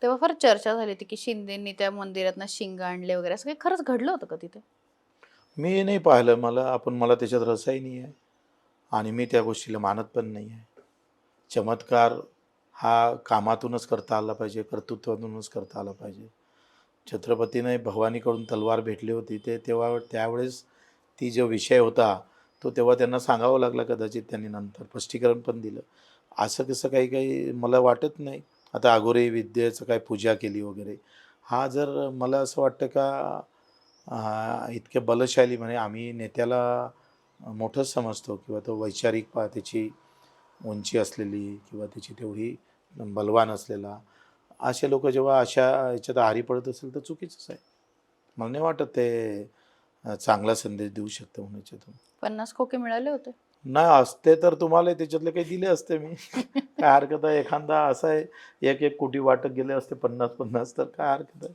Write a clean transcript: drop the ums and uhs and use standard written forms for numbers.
तेव्हा फार चर्चा झाली होती, की शिंदेंनी त्या मंदिरातनं शिंग आणले वगैरे, असं काही खरंच घडलं होतं का तिथे? मी नाही पाहिलं. मला त्याच्यात रसही नाही आहे आणि मी त्या गोष्टीला मानत पण नाही आहे. चमत्कार हा कामातूनच करता आला पाहिजे, कर्तृत्वातूनच करता आला पाहिजे. छत्रपतीने भवानीकडून तलवार भेटली होती ते तेव्हा त्यावेळेस ती जो विषय होता, तो तेव्हा त्यांना सांगावा लागला कदाचित त्यांनी नंतर स्पष्टीकरण पण दिलं. असं कसं काही-काही मला वाटत नाही. आता अघोरी विद्येचं काय पूजा केली वगैरे. हा जर मला असं वाटतं का इतके बलशाली म्हणे आम्ही नेत्याला मोठंच समजतो किंवा तो वैचारिक त्याची उंची असलेली किंवा त्याची तेवढी बलवान असलेला, असे लोकं जेव्हा अशा ह्याच्यात आहारी पडत असेल तर चुकीचंच आहे. मला नाही वाटत ते चांगला संदेश देऊ शकतं म्हणून याच्यातून. 50 खोके मिळाले होते. नाही असते तर तुम्हाला त्याच्यातले काही दिले असते मी. काय हरकत आहे? एखादा असा आहे 1-1 कोटी वाटत गेले असते 50-50 तर काय हरकत आहे?